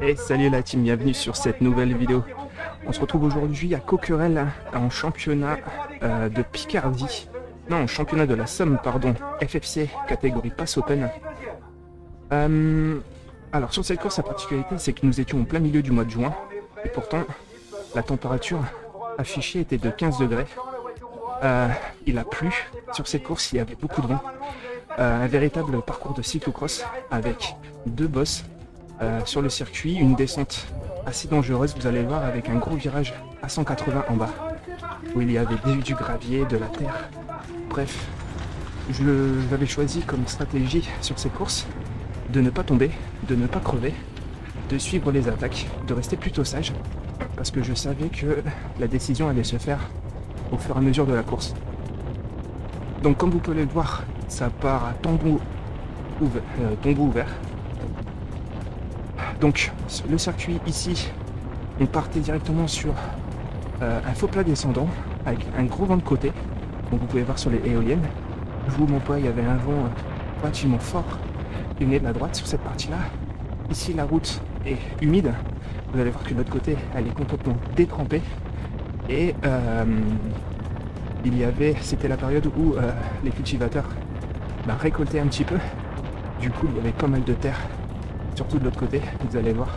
Et salut la team, bienvenue sur cette nouvelle vidéo. On se retrouve aujourd'hui à Coquerel en championnat de Picardie. Non, championnat de la Somme, pardon, FFC, catégorie Pass Open. Alors sur cette course, la particularité, c'est que nous étions au plein milieu du mois de juin. Et pourtant, la température affichée était de 15 degrés. Il a plu sur cette course, il y avait beaucoup de vent. Un véritable parcours de cyclocross avec deux bosses sur le circuit, une descente assez dangereuse, vous allez le voir, avec un gros virage à 180 en bas, où il y avait du gravier, de la terre. Bref, j'avais choisi comme stratégie sur cette course de ne pas tomber, de ne pas crever, de suivre les attaques, de rester plutôt sage, parce que je savais que la décision allait se faire au fur et à mesure de la course. Donc comme vous pouvez le voir, ça part à tombeau ouvert. Donc le circuit ici, on partait directement sur un faux plat descendant avec un gros vent de côté. Donc vous pouvez voir sur les éoliennes. Je vous montre pas, il y avait un vent relativement fort qui venait de la droite sur cette partie-là. Ici la route est humide. Vous allez voir que de l'autre côté, elle est complètement détrempée. Et c'était la période où les cultivateurs récoltaient un petit peu. Du coup, il y avait pas mal de terre, surtout de l'autre côté, vous allez voir.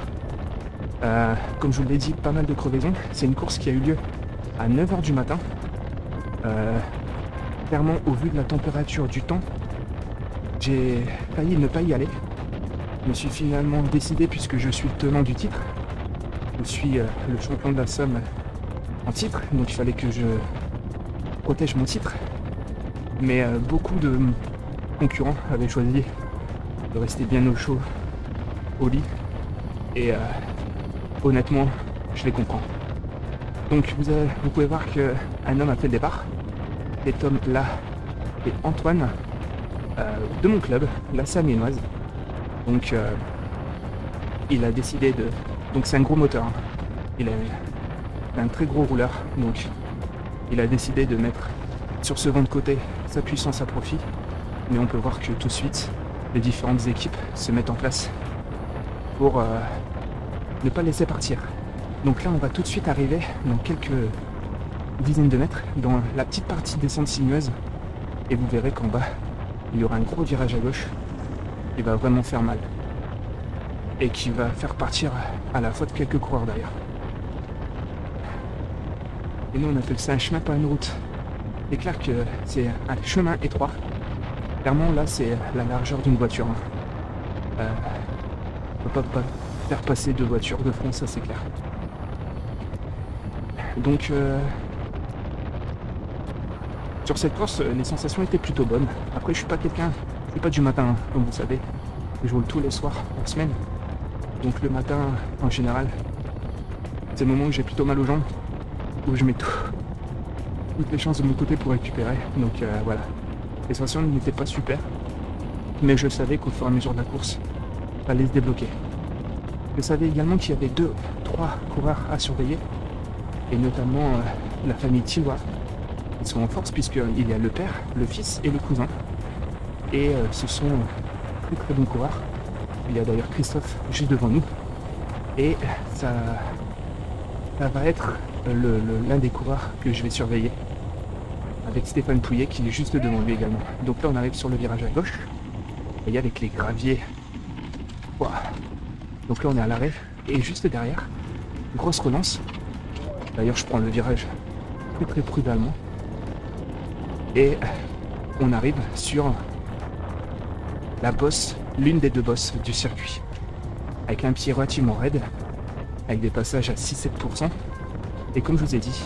Comme je vous l'ai dit, pas mal de crevaisons. C'est une course qui a eu lieu à 9 h du matin. Clairement, au vu de la température du temps, j'ai failli ne pas y aller. Je me suis finalement décidé, puisque je suis le tenant du titre. Je suis le champion de la Somme en titre, donc il fallait que je protège mon titre. Mais beaucoup de concurrents avaient choisi de rester bien au chaud, au lit. Et honnêtement, je les comprends. Donc vous pouvez voir qu'un homme a fait le départ. Cet homme là est Antoine de mon club, la Saminoise. Donc il a décidé de... Donc c'est un gros moteur, hein. Il est un très gros rouleur, donc il a décidé de mettre sur ce vent de côté sa puissance à profit. Mais on peut voir que tout de suite, les différentes équipes se mettent en place pour ne pas laisser partir. Donc là, on va tout de suite arriver dans quelques dizaines de mètres dans la petite partie descente sinueuse. Et vous verrez qu'en bas, il y aura un gros virage à gauche qui va vraiment faire mal. Et qui va faire partir à la fois de quelques coureurs d'ailleurs. Et nous, on appelle ça un chemin, pas une route. C'est clair que c'est un chemin étroit. Clairement, là, c'est la largeur d'une voiture. On ne peut pas faire passer deux voitures de front, ça c'est clair. Donc, sur cette course, les sensations étaient plutôt bonnes. Après, je suis pas du matin, hein, comme vous savez. Je roule tous les soirs, en semaine. Donc le matin, en général, c'est le moment où j'ai plutôt mal aux jambes, où je mets toutes les chances de mon côté pour récupérer. Donc voilà, les sensations n'étaient pas super, mais je savais qu'au fur et à mesure de la course, ça allait se débloquer. Je savais également qu'il y avait 2-3 coureurs à surveiller, et notamment la famille Tillois. Ils sont en force puisqu'il y a le père, le fils et le cousin. Et ce sont très très bons coureurs. Il y a d'ailleurs Christophe juste devant nous. Et ça va être l'un des coureurs que je vais surveiller. Avec Stéphane Pouillet qui est juste devant lui également. Donc là on arrive sur le virage à gauche. Et avec les graviers. Wow. Donc là on est à l'arrêt. Et juste derrière, grosse relance. D'ailleurs je prends le virage très très prudemment. Et on arrive sur la bosse, l'une des deux bosses du circuit, avec un pied relativement raide, avec des passages à 6-7%. Et comme je vous ai dit,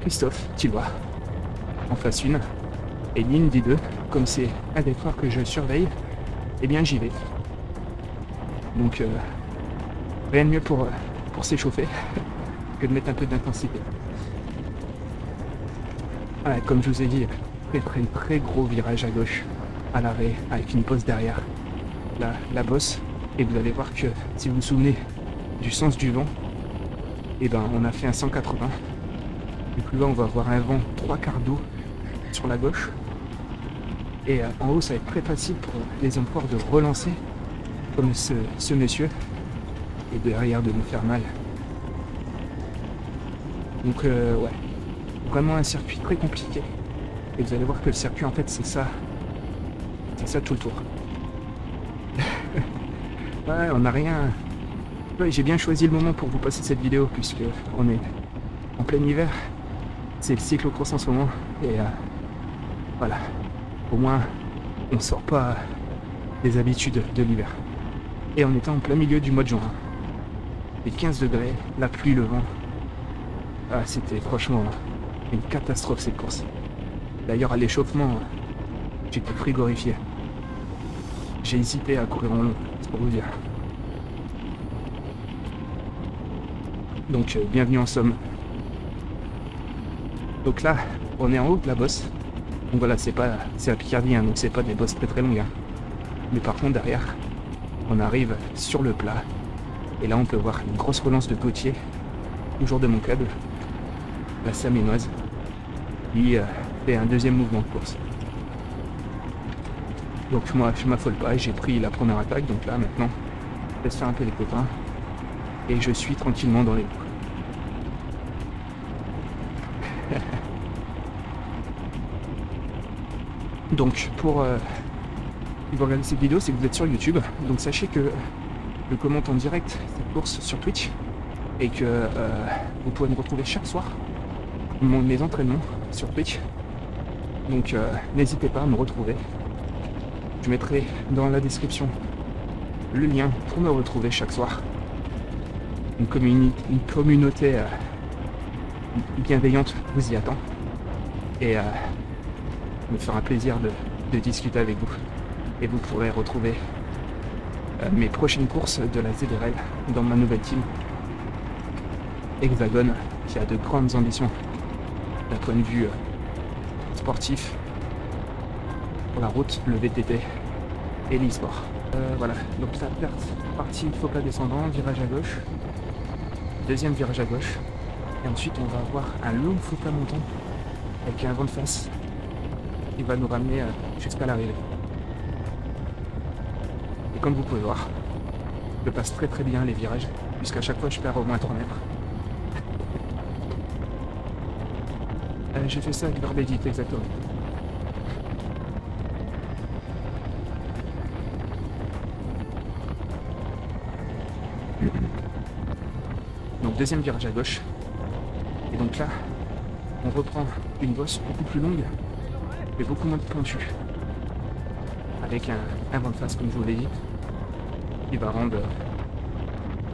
Christophe Tillois en face une, et l'une des deux, comme c'est un des coureurs que je surveille, eh bien j'y vais. Donc rien de mieux pour s'échauffer que de mettre un peu d'intensité. Voilà, comme je vous ai dit, très gros virage à gauche, à l'arrêt, avec une bosse derrière la bosse. Et vous allez voir que si vous vous souvenez du sens du vent, et ben on a fait un 180. Du coup là on va avoir un vent 3/4 d'eau sur la gauche. Et en haut ça va être très facile pour les emplois de relancer comme ce monsieur est derrière de nous faire mal. Donc ouais, vraiment un circuit très compliqué. Et vous allez voir que le circuit en fait c'est ça tout le tour. Ouais, on n'a rien. Ouais, j'ai bien choisi le moment pour vous passer cette vidéo puisque on est en plein hiver. C'est le cyclocross en ce moment et voilà, au moins on sort pas des habitudes de l'hiver. Et on était en plein milieu du mois de juin. Les 15 degrés, la pluie, le vent. Ah, c'était franchement une catastrophe cette course. D'ailleurs à l'échauffement, j'étais frigorifié. J'ai hésité à courir en long, c'est pour vous dire. Donc bienvenue en Somme. Donc là, on est en haut de la bosse. Donc voilà, c'est la Picardie, hein, donc c'est pas des bosses très très longues. Hein. Mais par contre derrière, on arrive sur le plat. Et là on peut voir une grosse relance de Gauthier, toujours de mon club, la Saménoise, qui fait un deuxième mouvement de course. Donc moi je m'affole pas et j'ai pris la première attaque, donc là maintenant, je laisse faire un peu les copains. Et je suis tranquillement dans les boucles. Donc pour si vous regardez cette vidéo, c'est que vous êtes sur YouTube. Donc sachez que je commente en direct cette course sur Twitch et que vous pouvez me retrouver chaque soir mes entraînements sur Twitch. Donc n'hésitez pas à me retrouver. Je mettrai dans la description le lien pour me retrouver chaque soir. Une communauté bienveillante vous y attend et me fera plaisir de discuter avec vous. Et vous pourrez retrouver mes prochaines courses de la ZRL dans ma nouvelle team Hexagone, qui a de grandes ambitions d'un point de vue sportif pour la route, le VTT et l'e-sport. Voilà, donc la partie faux plat descendant, virage à gauche, deuxième virage à gauche, et ensuite on va avoir un long faux plat montant avec un vent de face qui va nous ramener jusqu'à l'arrivée. Et comme vous pouvez voir, je passe très très bien les virages, puisqu'à chaque fois je perds au moins 3 mètres. J'ai fait ça avec Verbedit, exactement. Donc deuxième virage à gauche. Et donc là, on reprend une bosse beaucoup plus longue, mais beaucoup moins pointue. Avec un vent de face, comme je vous l'ai dit, qui va rendre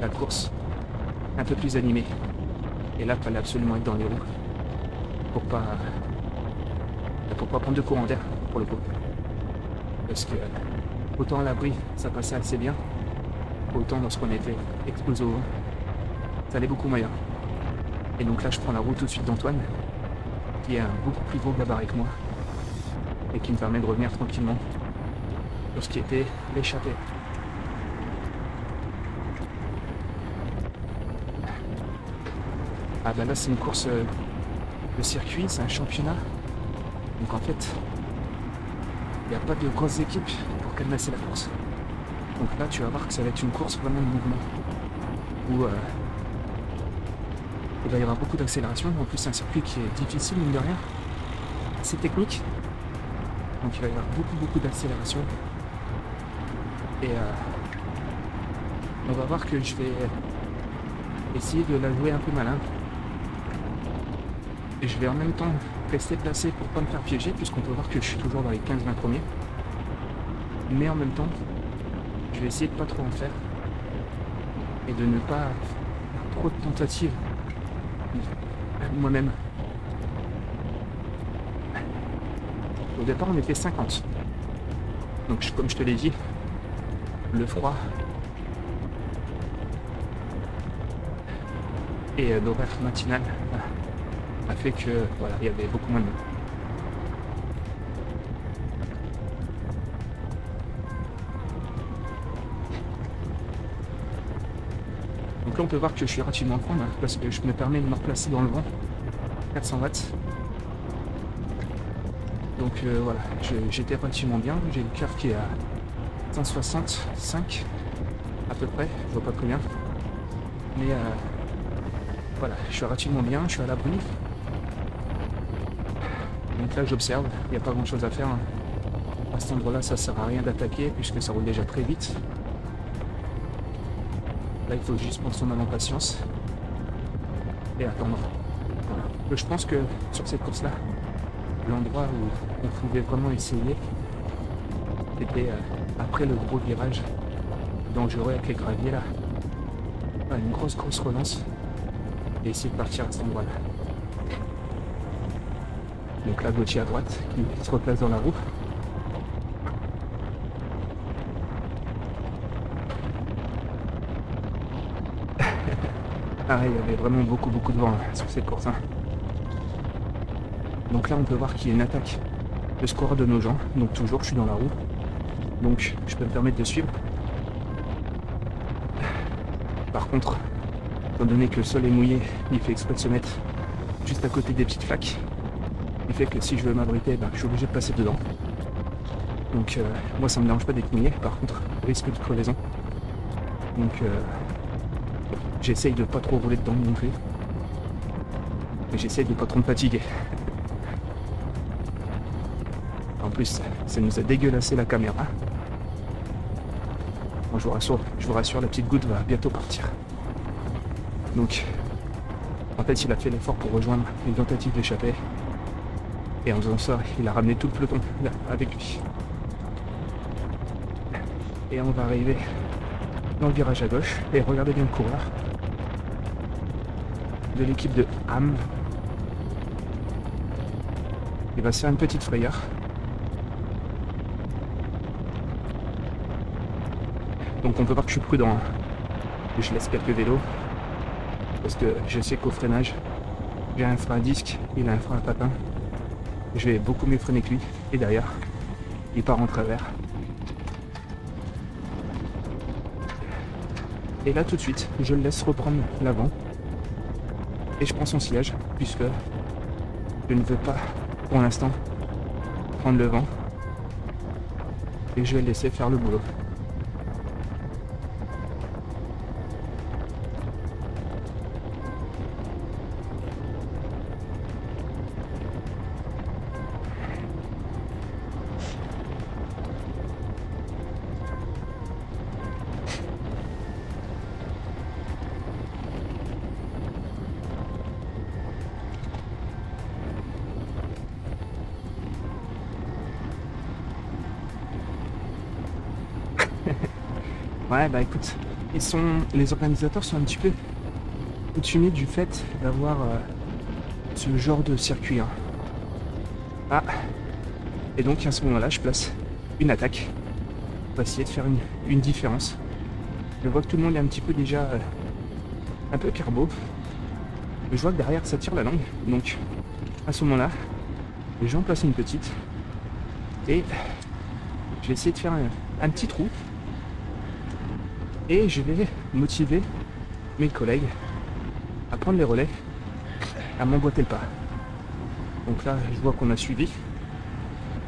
la course un peu plus animée. Et là, il fallait absolument être dans les roues pour pas prendre de courant d'air pour le coup. Parce que autant à l'abri, ça passait assez bien, autant lorsqu'on était exposé au vent, ça allait beaucoup moyen. Et donc là, je prends la roue tout de suite d'Antoine, qui est un beaucoup plus gros gabarit que moi, et qui me permet de revenir tranquillement sur ce qui était l'échappée. Ah ben là, c'est une course de circuit, c'est un championnat. Donc en fait, il n'y a pas de grosses équipes pour cadenasser la course. Donc là, tu vas voir que ça va être une course vraiment de mouvement. Où il va y avoir beaucoup d'accélération. En plus, c'est un circuit qui est difficile, mine de rien. C'est technique. Donc il va y avoir beaucoup d'accélération. Et on va voir que je vais essayer de la jouer un peu malin. Et je vais en même temps rester placé pour pas me faire piéger, puisqu'on peut voir que je suis toujours dans les 15-20 premiers. Mais en même temps, je vais essayer de pas trop en faire. Et de ne pas faire trop de tentatives moi-même. Au départ, on était 50. Donc, comme je te l'ai dit, le froid et l'horaire matinal a fait que voilà, il y avait beaucoup moins de monde. Donc là, on peut voir que je suis relativement en forme, hein, parce que je me permets de me replacer dans le vent. 400 watts. Donc voilà, j'étais relativement bien. J'ai le cœur qui est à être un 65 à peu près, je vois pas très bien. Mais voilà, je suis relativement bien, je suis à l'abri. Donc là j'observe, il n'y a pas grand chose à faire. Hein. À cet endroit là ça sert à rien d'attaquer puisque ça roule déjà très vite. Là il faut juste prendre son mal en patience et attendre. Voilà. Je pense que sur cette course là, l'endroit où on pouvait vraiment essayer, c'était après le gros virage dangereux avec les graviers là. Voilà, une grosse relance et essayer de partir à cet endroit là. Donc là Gauthier à droite qui se replace dans la roue. Ah, il y avait vraiment beaucoup de vent hein, sur cette course. Hein. Donc là on peut voir qu'il y a une attaque de score de nos gens. Donc toujours je suis dans la roue. Donc je peux me permettre de suivre. Par contre, étant donné que le sol est mouillé, il fait exprès de se mettre juste à côté des petites flaques. Il fait que si je veux m'abriter, je suis obligé de passer dedans. Donc moi ça me dérange pas d'être mouillé, par contre risque de crevaison. Donc j'essaye de pas trop rouler dedans non plus. Mais j'essaye de pas trop me fatiguer. En plus, ça nous a dégueulassé la caméra. Bon, je vous rassure, la petite goutte va bientôt partir. Donc, en fait, il a fait l'effort pour rejoindre une tentative d'échapper. Et en faisant ça, il a ramené tout le peloton là, avec lui. Et on va arriver dans le virage à gauche. Et regardez bien le coureur de l'équipe de Ham. Il va se faire une petite frayeur. Donc on peut voir que je suis prudent. Hein. Je laisse quelques vélos. Parce que je sais qu'au freinage, j'ai un frein à disque, il a un frein à papin. Je vais beaucoup mieux freiner que lui. Et derrière, il part en travers. Et là tout de suite, je le laisse reprendre l'avant. Et je prends son sillage, puisque je ne veux pas, pour l'instant, prendre le vent. Et je vais le laisser faire le boulot. Ouais, écoute, les organisateurs sont un petit peu coutumiers du fait d'avoir ce genre de circuit. Hein. Ah, et donc à ce moment-là, je place une attaque pour essayer de faire une différence. Je vois que tout le monde est un petit peu déjà un peu carbo. Mais je vois que derrière ça tire la langue. Donc à ce moment-là, les gens placent une petite. Et je vais essayer de faire un petit trou. Et je vais motiver mes collègues à prendre les relais, à m'emboîter le pas. Donc là, je vois qu'on a suivi.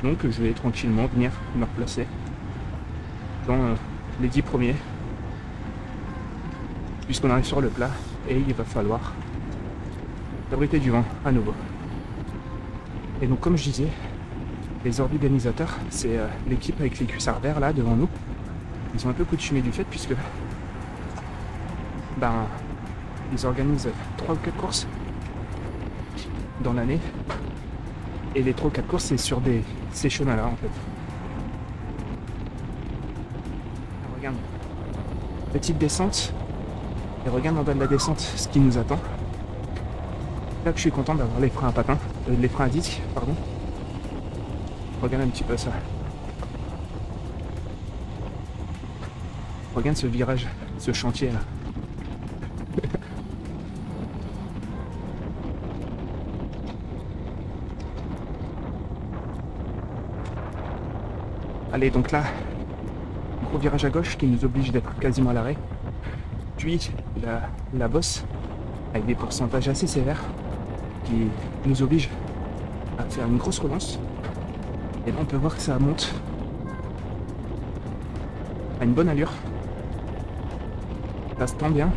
Donc je vais tranquillement venir me replacer dans les 10 premiers. Puisqu'on arrive sur le plat et il va falloir s'abriter du vent à nouveau. Et donc comme je disais, les organisateurs, c'est l'équipe avec les cuissards verts là devant nous. Ils sont un peu coutumés du fait puisque ils organisent 3 ou 4 courses dans l'année. Et les 3 ou 4 courses c'est sur ces chemins là en fait. Alors, regarde, petite descente. Et regarde en bas de la descente ce qui nous attend. Là que je suis content d'avoir les freins à patin, les freins à disque, pardon. Regarde un petit peu ça. Regarde ce virage, ce chantier là. Allez, donc là, gros virage à gauche qui nous oblige d'être quasiment à l'arrêt. Puis la bosse avec des pourcentages assez sévères qui nous obligent à faire une grosse relance. Et là on peut voir que ça monte a une bonne allure. Ça se tend bien.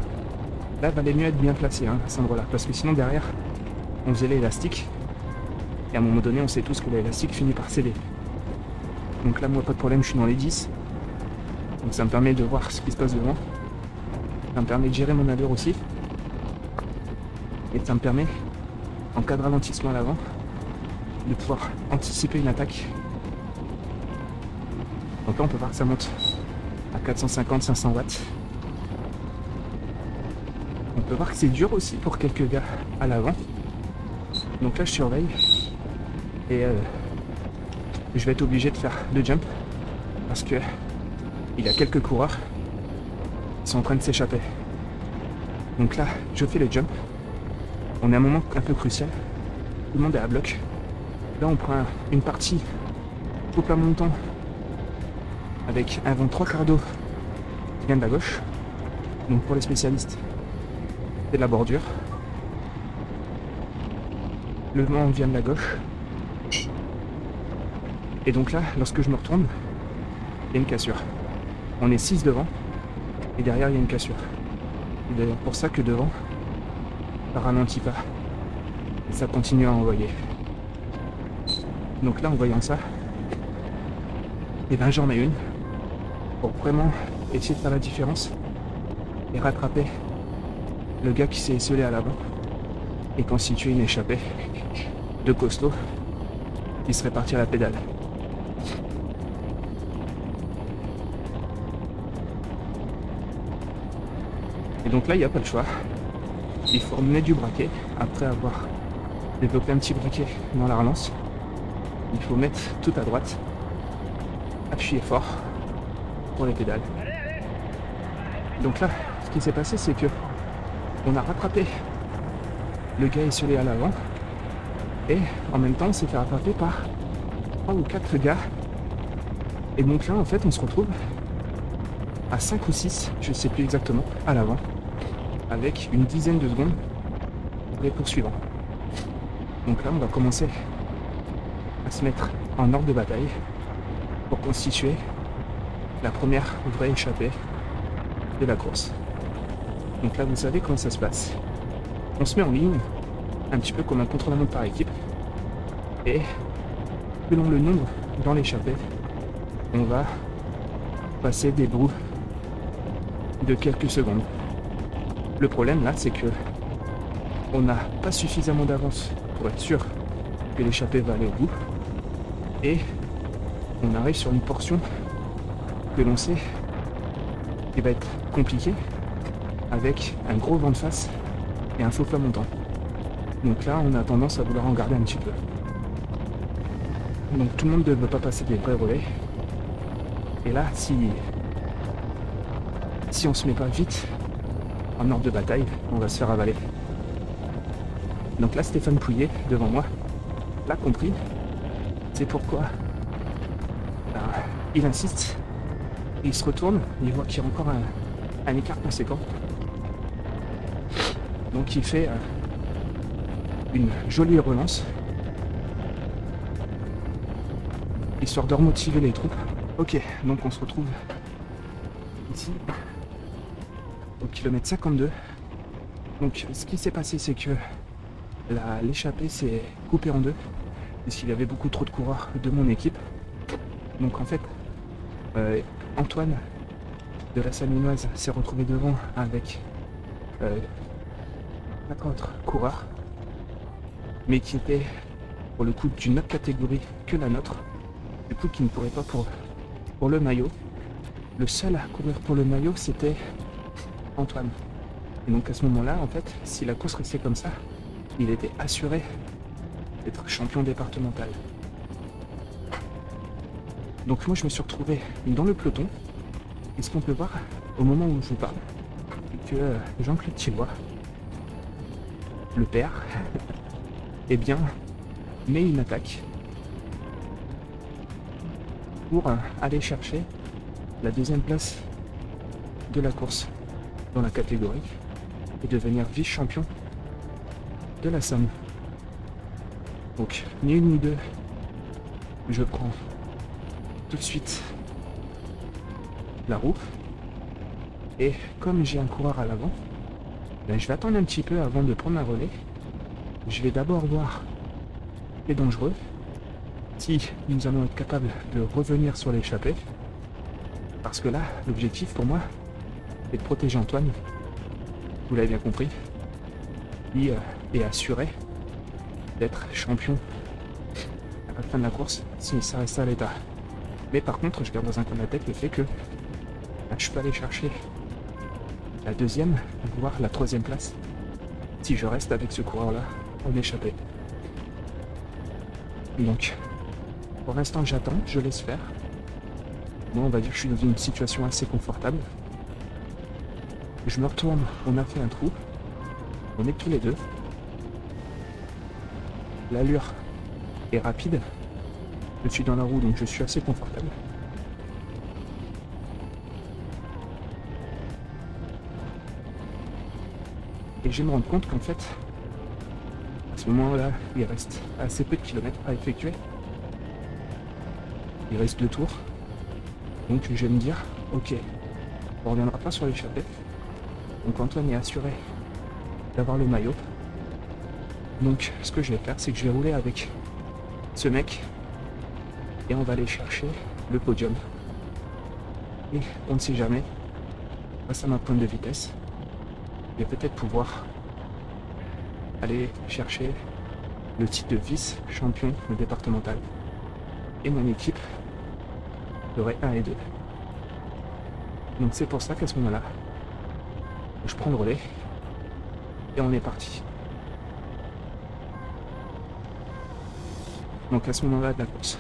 Là, il valait mieux être bien placé à cet endroit-là, parce que sinon derrière, on faisait l'élastique. Et à un moment donné, on sait tous que l'élastique finit par céder. Donc là, moi, pas de problème, je suis dans les 10. Donc ça me permet de voir ce qui se passe devant. Ça me permet de gérer mon allure aussi. Et ça me permet, en cas de ralentissement à l'avant, de pouvoir anticiper une attaque. Donc là, on peut voir que ça monte à 450-500 watts. On peut voir que c'est dur aussi pour quelques gars à l'avant. Donc là, je surveille. Et je vais être obligé de faire le jump. Parce que il y a quelques coureurs qui sont en train de s'échapper. Donc là, je fais le jump. On est à un moment un peu crucial. Tout le monde est à bloc. Là, on prend une partie au plat montant avec un vent 3/4 d'eau qui vient de la gauche. Donc pour les spécialistes, c'est de la bordure. Le vent vient de la gauche. Et donc là, lorsque je me retourne, il y a une cassure. On est 6 devant et derrière il y a une cassure. C'est d'ailleurs pour ça que devant, ça ralentit pas. Et ça continue à envoyer. Donc là, en voyant ça, et ben j'en mets une pour vraiment essayer de faire la différence et rattraper le gars qui s'est esselé à l'avant et constituer une échappée de costaud qui serait parti à la pédale. Et donc là, il n'y a pas le choix. Il faut remener du braquet après avoir développé un petit braquet dans la relance. Il faut mettre tout à droite, appuyer fort pour les pédales. Donc là, ce qui s'est passé, c'est que on a rattrapé le gars esselé à l'avant et en même temps, on s'est fait rattraper par 3 ou 4 gars. Et donc là, en fait, on se retrouve à 5 ou 6, je ne sais plus exactement, à l'avant, avec une dizaine de secondes pour les poursuivants. Donc là, on va commencer à se mettre en ordre de bataille pour constituer la première vraie échappée de la course. Donc là, vous savez comment ça se passe. On se met en ligne, un petit peu comme un contre-la-montre par équipe, et selon le nombre dans l'échappée, on va passer des brous de quelques secondes. Le problème là, c'est que on n'a pas suffisamment d'avance pour être sûr que l'échappée va aller au bout, et on arrive sur une portion que l'on sait qui va être compliquée avec un gros vent de face et un faux plat montant. Donc là, on a tendance à vouloir en garder un petit peu. Donc tout le monde ne veut pas passer des vrais relais. Et là, si on se met pas vite en ordre de bataille, on va se faire avaler. Donc là, Stéphane Pouillet, devant moi, l'a compris. C'est pourquoi il insiste. Il se retourne, il voit qu'il y a encore un écart conséquent. Donc il fait une jolie relance, histoire de remotiver les troupes. Ok, donc on se retrouve ici au kilomètre 52. Donc ce qui s'est passé, c'est que l'échappée s'est coupée en deux, puisqu'il y avait beaucoup trop de coureurs de mon équipe. Donc en fait, Antoine de la Salminoise s'est retrouvé devant avec 4 autres coureurs, mais qui étaient pour le coup d'une autre catégorie que la nôtre, du coup qui ne pourraient pas pour le maillot. Le seul à courir pour le maillot, c'était Antoine. Et donc à ce moment-là, en fait, si la course restait comme ça, il était assuré d'être champion départemental. Donc moi je me suis retrouvé dans le peloton, et ce qu'on peut voir au moment où je vous parle, c'est que Jean-Claude Thiellois, le père, eh bien, met une attaque pour aller chercher la deuxième place de la course dans la catégorie et devenir vice-champion de la Somme. Donc, ni une ni deux, je prends tout de suite la roue. Et comme j'ai un coureur à l'avant, ben, je vais attendre un petit peu avant de prendre un relais. Je vais d'abord voir ce qui est dangereux. Si nous allons être capables de revenir sur l'échappée. Parce que là, l'objectif pour moi, c'est de protéger Antoine. Vous l'avez bien compris. Qui est assuré d'être champion à la fin de la course si ça reste à l'état. Mais par contre, je garde dans un coin de la tête le fait que je peux aller chercher la deuxième, voire la troisième place si je reste avec ce coureur-là en échappée. Donc, pour l'instant, j'attends, je laisse faire. Moi, on va dire que je suis dans une situation assez confortable. Je me retourne, on a fait un trou. On est tous les deux. L'allure est rapide. Je suis dans la roue, donc je suis assez confortable. Et je vais me rendre compte qu'en fait, à ce moment-là, il reste assez peu de kilomètres à effectuer. Il reste 2 tours. Donc je vais me dire, ok, on ne reviendra pas sur l'échappée. Donc Antoine est assuré d'avoir le maillot. Donc ce que je vais faire, c'est que je vais rouler avec ce mec et on va aller chercher le podium. Et on ne sait jamais, grâce à ma pointe de vitesse, je vais peut-être pouvoir aller chercher le titre de vice-champion départemental. Et mon équipe ferait 1 et 2. Donc c'est pour ça qu'à ce moment-là, je prends le relais et on est parti. Donc à ce moment-là de la course,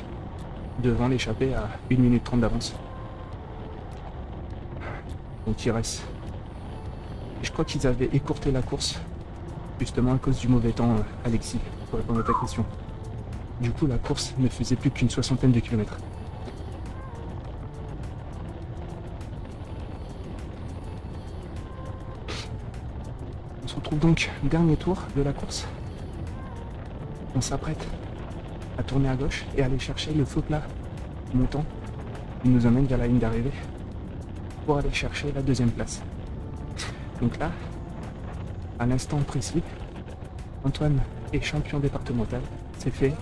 devant l'échappée à 1 minute 30 d'avance. Donc il reste. Et je crois qu'ils avaient écourté la course justement à cause du mauvais temps, Alexis, pour répondre à ta question. Du coup la course ne faisait plus qu'une 60aine de kilomètres. On se retrouve donc dernier tour de la course. On s'apprête à tourner à gauche et aller chercher le feu plat montant qui nous emmène vers la ligne d'arrivée pour aller chercher la deuxième place. Donc là, à l'instant précis, Antoine est champion départemental, c'est fait.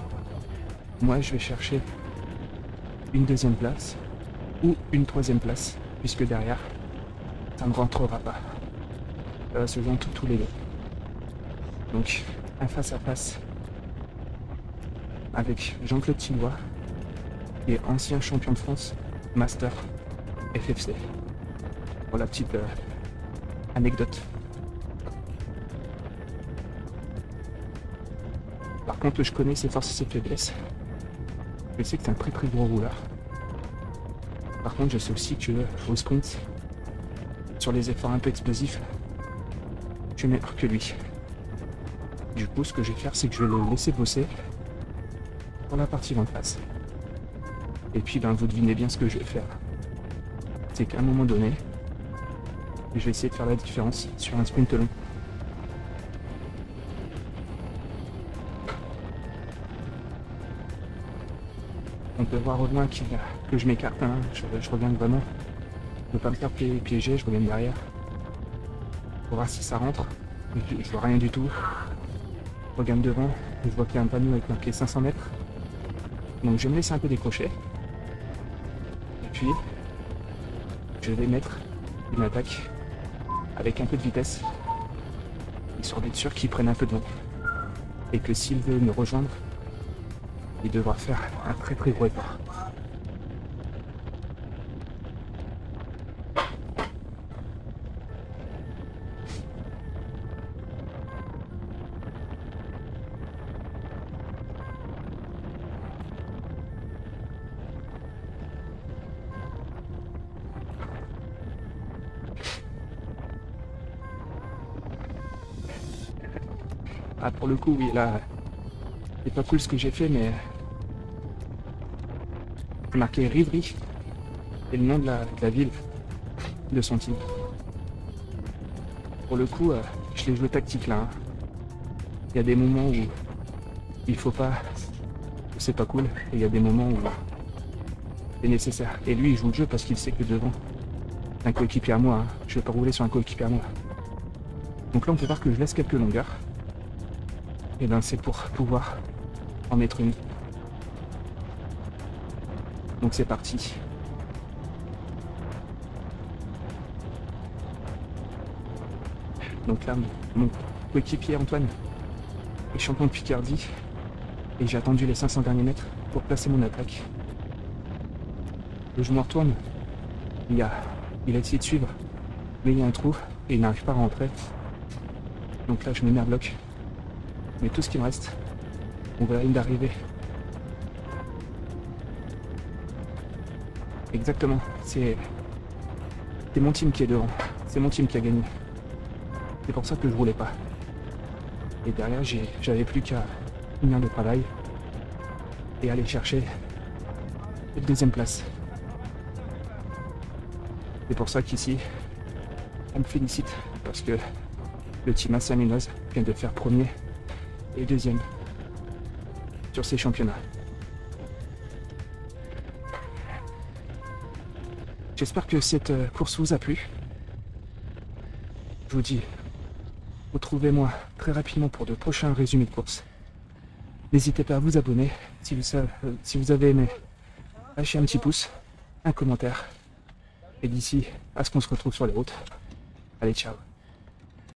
Moi je vais chercher une deuxième place ou une troisième place, puisque derrière, ça ne rentrera pas. Ça va se jouer entre tous les deux. Donc, un face à face avec Jean-Claude Tillois, qui est ancien champion de France, Master FFC. Pour la petite anecdote. Par contre, je connais ses forces et ses faiblesses. Je sais que c'est un très gros rouleur. Par contre, je sais aussi que au sprint, sur les efforts un peu explosifs, je suis meilleur que lui. Du coup, ce que je vais faire, c'est que je vais le laisser bosser pour la partie vent face. Et puis, ben, vous devinez bien ce que je vais faire. C'est qu'à un moment donné, je vais essayer de faire la différence sur un sprint long. On peut voir au loin que je m'écarte, hein. Je reviens vraiment. Je ne veux pas me faire piéger, je reviens derrière. Pour voir si ça rentre. Je vois rien du tout. Je regarde devant, je vois qu'il y a un panneau avec marqué 500 mètres. Donc je vais me laisser un peu décrocher. Et puis, je vais mettre une attaque avec un peu de vitesse. Histoire d'être sûr qu'il prenne un peu de vent. Et que s'il veut me rejoindre, il devra faire un très gros effort. Ah, pour le coup, oui, là, c'est pas cool ce que j'ai fait, mais j'ai marqué Rivry et le nom de la ville de son team. Pour le coup, je l'ai joué tactique là. Hein. Il y a des moments où il faut pas, c'est pas cool, et il y a des moments où c'est nécessaire. Et lui, il joue le jeu parce qu'il sait que devant, un coéquipier à moi, hein. Je vais pas rouler sur un coéquipier à moi. Donc là on peut voir que je laisse quelques longueurs. Et ben c'est pour pouvoir en mettre une. Donc c'est parti. Donc là mon coéquipier Antoine est champion de Picardie. Et j'ai attendu les 500 derniers mètres pour placer mon attaque. Je me retourne. Il a essayé de suivre, mais il y a un trou et il n'arrive pas à rentrer. Donc là je me mets à bloc. Mais tout ce qui me reste, on voit la ligne d'arrivée. Exactement, c'est mon team qui est devant. C'est mon team qui a gagné. C'est pour ça que je roulais pas. Et derrière, j'avais plus qu'à finir le travail et aller chercher la deuxième place. C'est pour ça qu'ici, on me félicite parce que le team Assaminoise vient de faire premier et deuxième sur ces championnats. J'espère que cette course vous a plu. Je vous dis, retrouvez-moi très rapidement pour de prochains résumés de course. N'hésitez pas à vous abonner. Si vous avez aimé, lâchez un petit pouce, un commentaire. Et d'ici à ce qu'on se retrouve sur les routes. Allez, ciao.